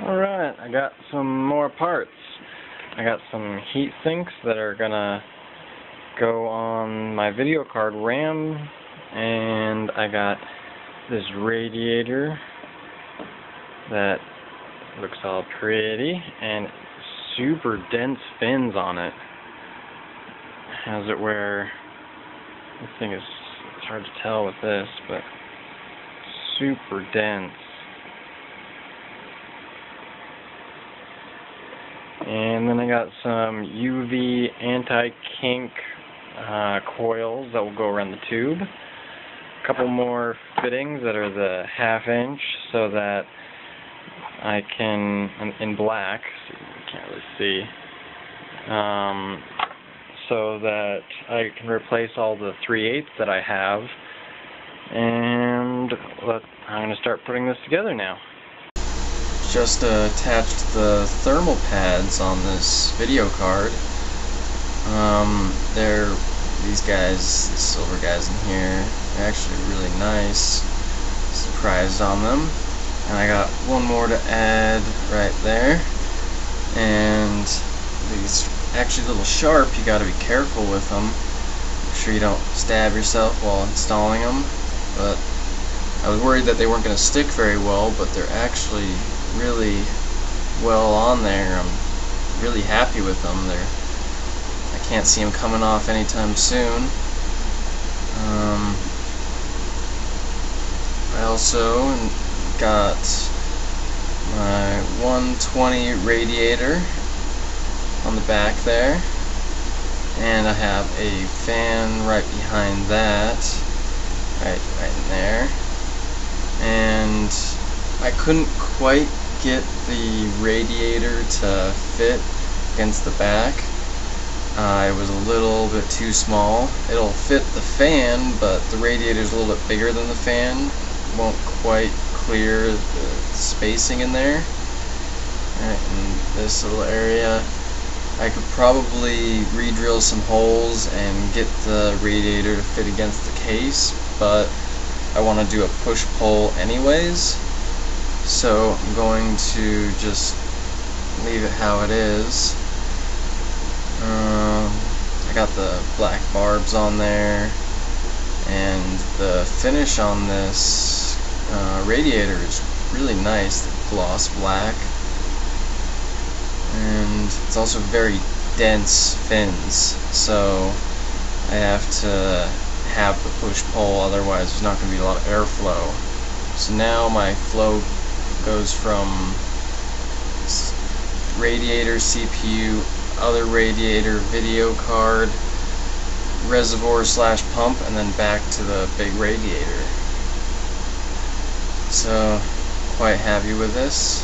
Alright, I got some more parts. I got some heat sinks that are gonna go on my video card RAM, and I got this radiator that looks all pretty and super dense fins on it. Has it where this thing is, it's hard to tell with this, but super dense. And then I got some UV anti-kink coils that will go around the tube. A couple more fittings that are the 1/2 inch so that I can, in black, so you can't really see, so that I can replace all the 3/8 that I have. And I'm going to start putting this together now. Just attached the thermal pads on this video card. These guys, the silver guys in here, they're actually really nice. Surprised on them. And I got one more to add right there. And these actually a little sharp, you gotta be careful with them. Make sure you don't stab yourself while installing them. But I was worried that they weren't going to stick very well, but they're actually really well on there. I'm really happy with them. I can't see them coming off anytime soon. I also got my 120 radiator on the back there, and I have a fan right behind that, right in there. And I couldn't quite get the radiator to fit against the back. It was a little bit too small. It'll fit the fan, but the radiator's a little bit bigger than the fan. Won't quite clear the spacing in there. Right in this little area, I could probably re-drill some holes and get the radiator to fit against the case, but I want to do a push-pull anyways, so I'm going to just leave it how it is. I got the black barbs on there, and the finish on this radiator is really nice, the gloss black, and it's also very dense fins, so I have to have the push-pull, otherwise there's not going to be a lot of airflow. So now my flow goes from radiator, CPU, other radiator, video card, reservoir / pump, and then back to the big radiator. So, quite happy with this.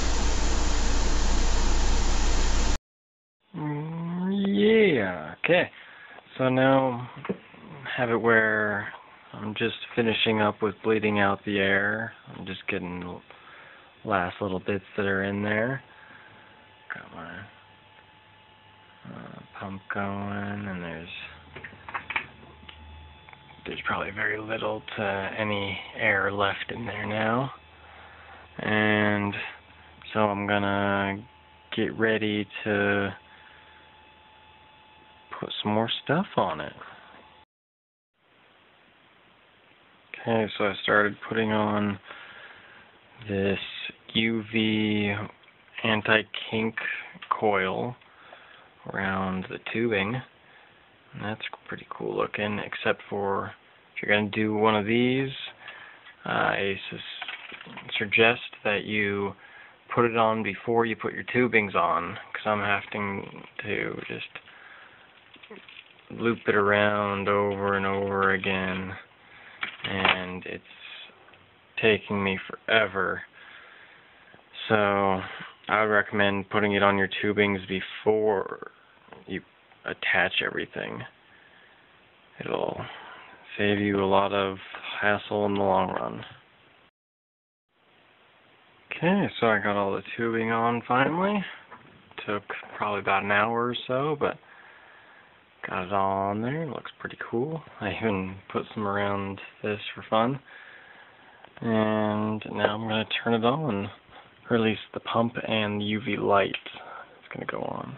Yeah, okay. So now have it where I'm just finishing up with bleeding out the air. I'm just getting the last little bits that are in there. Got my pump going, and there's probably very little to any air left in there now. And so I'm gonna get ready to put some more stuff on it. Okay, so I started putting on this UV anti-kink coil around the tubing, and that's pretty cool looking, except for if you're going to do one of these, I suggest that you put it on before you put your tubings on, because I'm having to just loop it around over and over again, and it's taking me forever. So I would recommend putting it on your tubings before you attach everything. It'll save you a lot of hassle in the long run. Okay, so I got all the tubing on finally. Took probably about an hour or so, but got it all on there. It looks pretty cool. I even put some around this for fun. And now I'm going to turn it on. or at least the pump and the UV light is going to go on.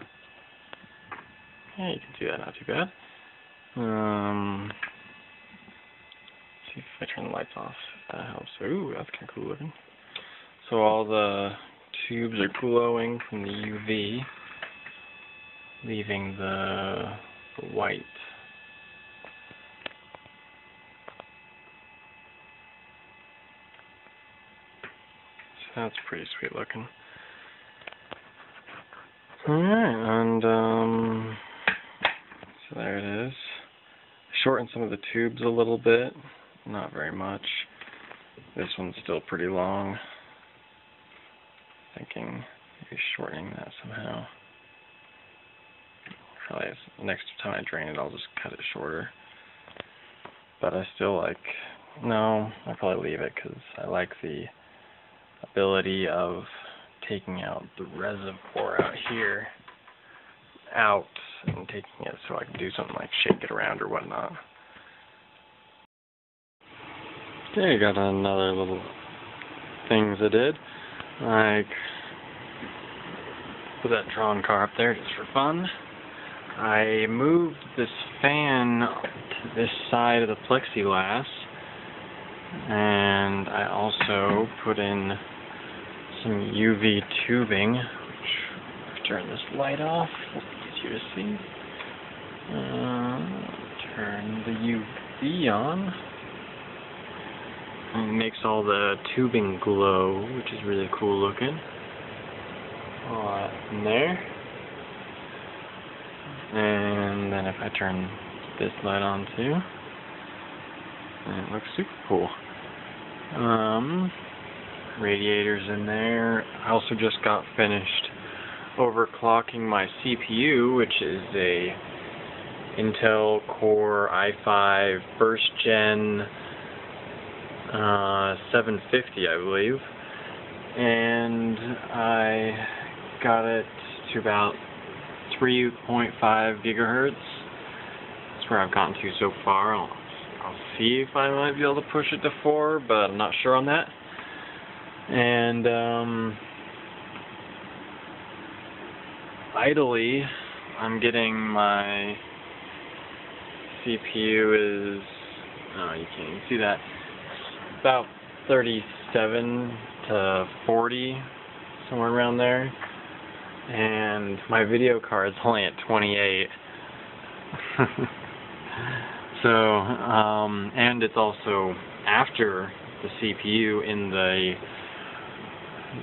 Yeah, you can see that, not too bad. See if I turn the lights off, if that helps. Ooh, that's kind of cool looking. So all the tubes are glowing from the UV, leaving the white. So that's pretty sweet looking. Alright, and so there it is. Shorten some of the tubes a little bit, not very much. This one's still pretty long. Thinking maybe shortening that somehow. Probably next time I drain it, I'll just cut it shorter. But I still like, no, I'll probably leave it because I like the ability of taking out the reservoir out here, and taking it so I can do something like shake it around or whatnot. Okay, got another little things I did. Like, put that drawn car up there just for fun. I moved this fan to this side of the plexiglass, and I also put in some UV tubing, which, if I turn this light off, it'll be easier to see. Turn the UV on. And it makes all the tubing glow, which is really cool looking. All that in there. And then if I turn this light on too, and it looks super cool. Radiators in there. I also just got finished overclocking my CPU, which is a Intel Core i5 first gen 750, I believe, and I got it to about 3.5 gigahertz. That's where I've gotten to so far. I'll see if I might be able to push it to 4, but I'm not sure on that. And idly, I'm getting my CPU is, oh, you can't even see that, about 37 to 40, somewhere around there. And my video card's only at 28. So, and it's also after the CPU in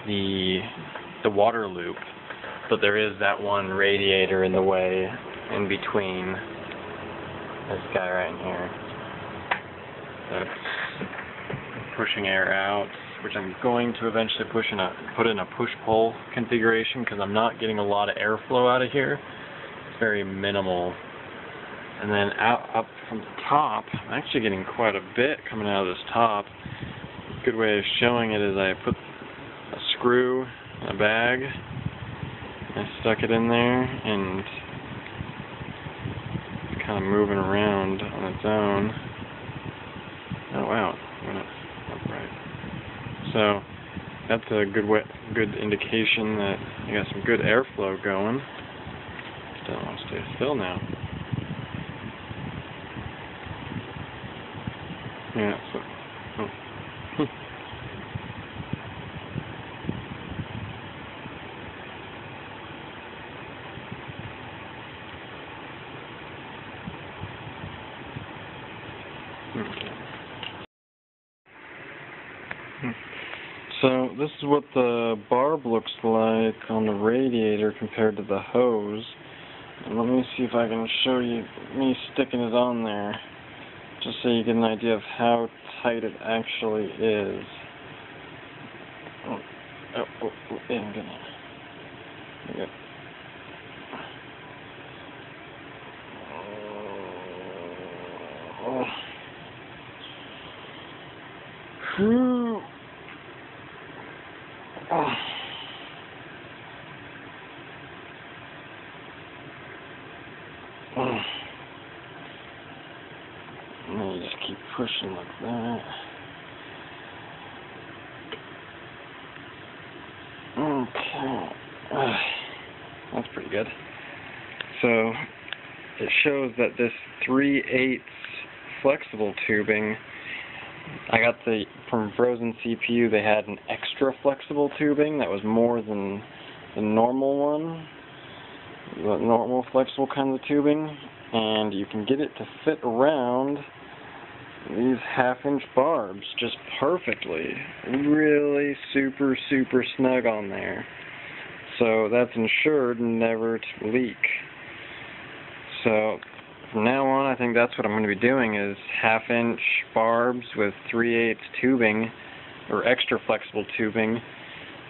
the water loop, but there is that one radiator in the way in between this guy right in here. That's pushing air out, which I'm going to eventually put in a push-pull configuration because I'm not getting a lot of airflow out of here. It's very minimal. And then up from the top, I'm actually getting quite a bit coming out of this top. A good way of showing it is I put a screw in a bag, I stuck it in there, and it's kind of moving around on its own. Oh wow, went up upright. So that's a good indication that you got some good airflow going. Don't want to stay still now. Yeah, so, oh. So this is what the barb looks like on the radiator compared to the hose. And let me see if I can show you me sticking it on there, just so you get an idea of how tight it actually is. Yeah, I'm gonna. Okay. Whew. And then you just keep pushing like that. That's pretty good. So it shows that this 3/8 flexible tubing, I got from Frozen CPU, they had an extra flexible tubing that was more than the normal one, the normal flexible kind of tubing, and you can get it to fit around these 1/2-inch barbs just perfectly. Really super snug on there. So that's ensured never to leak. So from now on, I think that's what I'm going to be doing, is 1/2-inch barbs with 3/8 tubing, or extra flexible tubing,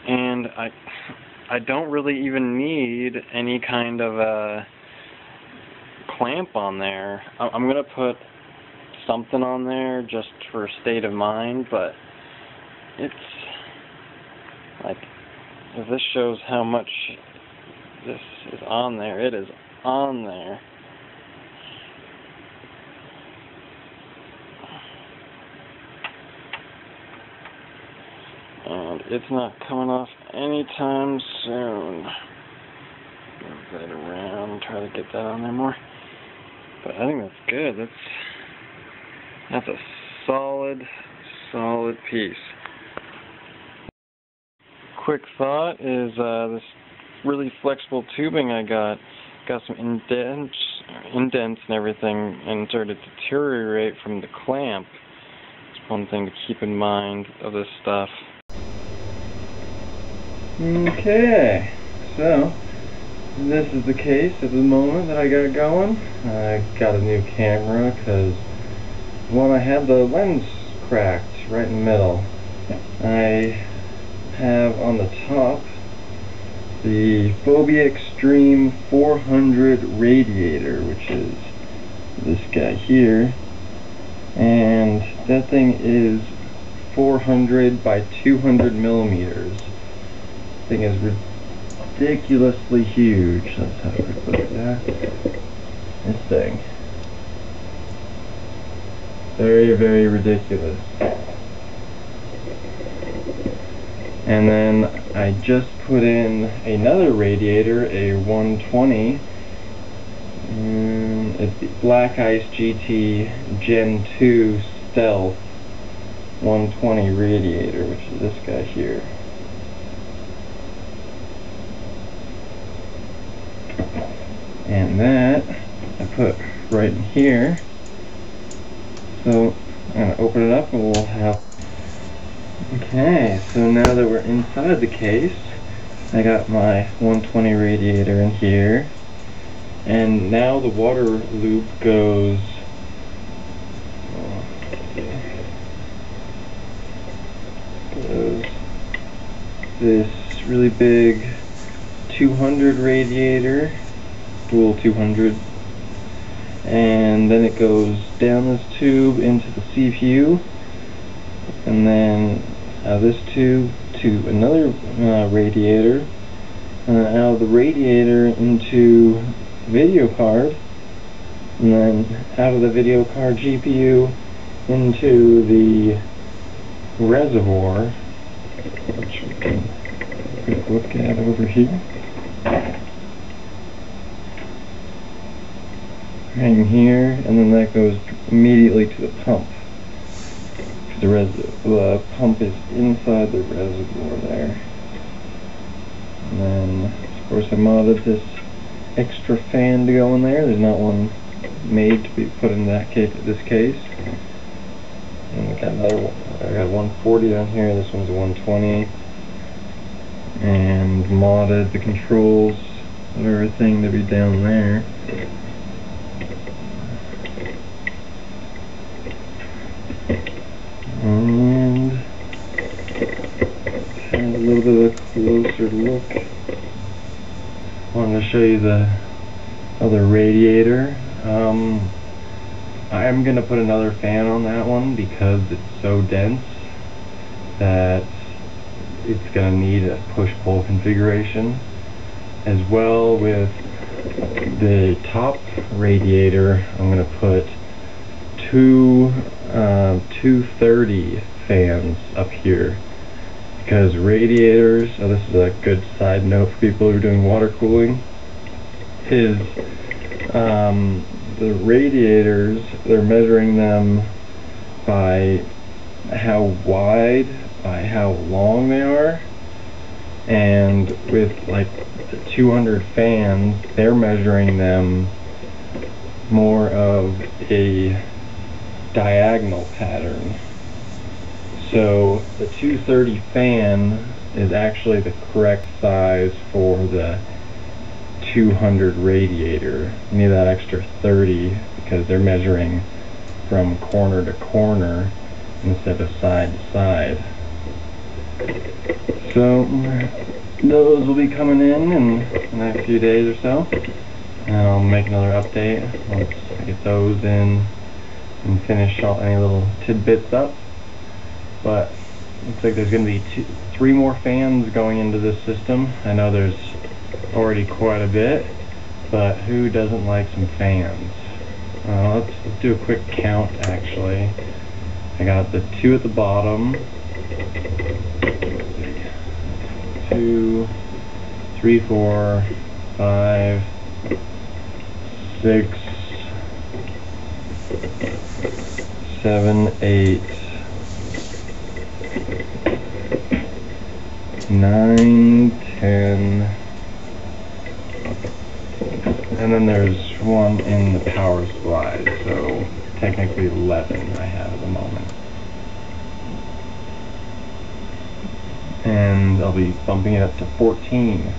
and I don't really even need any kind of a clamp on there. I'm going to put something on there just for state of mind, but it's like, if this shows how much this is on there, it is on there. And it's not coming off anytime soon. Move that around, try to get that on there more. But I think that's good. That's a solid piece. Quick thought is this really flexible tubing I got some indents and everything, and started to deteriorate from the clamp. It's one thing to keep in mind of this stuff. Okay, so this is the case at the moment that I got going. I got a new camera because one, I had the lens cracked right in the middle. I have on the top the Phobia Extreme 400 radiator, which is this guy here, and that thing is 400 by 200 millimeters. This thing is ridiculously huge. That's how I put that. This thing, very ridiculous. And then I just put in another radiator, a 120, it's the Black Ice GT Gen 2 Stealth 120 radiator, which is this guy here. And that I put right in here. So I'm going to open it up and we'll have... Okay, so now that we're inside the case, I got my 120 radiator in here, and now the water loop goes this really big 200 radiator, dual 200, and then it goes down this tube into the CPU, and then out of this tube to another radiator, out of the radiator into video card, and then out of the video card GPU into the reservoir, which we can look at over here. Right here, and then that goes immediately to the pump. The pump is inside the reservoir there. And then, of course, I modded this extra fan to go in there. There's not one made to be put in this case. And we got another one. I got 140 down here. This one's a 120. And modded the controls of everything to be down there. And have a little bit of a closer look. Wanted to show you the other radiator. I'm going to put another fan on that one because it's so dense that it's going to need a push-pull configuration. As well with the top radiator, I'm going to put two 230 fans up here because radiators, so this is a good side note for people who are doing water cooling, is the radiators, they're measuring them by how wide, by how long they are, and with like the 200 fans, they're measuring them more of a diagonal pattern. So the 230 fan is actually the correct size for the 200 radiator. You need that extra 30 because they're measuring from corner to corner instead of side to side. So those will be coming in the next few days or so, and I'll make another update once I get those in and finish all any little tidbits up. But looks like there's going to be 3 more fans going into this system. I know there's already quite a bit, but who doesn't like some fans? Let's do a quick count actually. I got the 2 at the bottom. 2, 3, 4, 5, 6, 7, 8, 9, 10, and then there's 1 in the power supply, so technically 11 I have at the moment. And I'll be bumping it up to 14.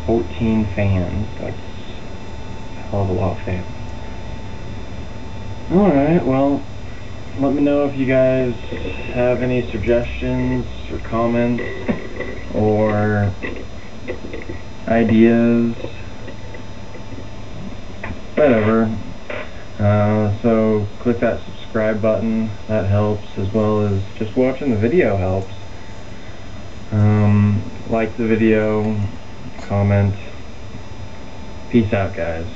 14 fans. That's a hell of a lot of fans. Alright, well, let me know if you guys have any suggestions or comments or ideas, whatever. So click that subscribe button, that helps, as well as just watching the video helps. Like the video, comment. Peace out, guys.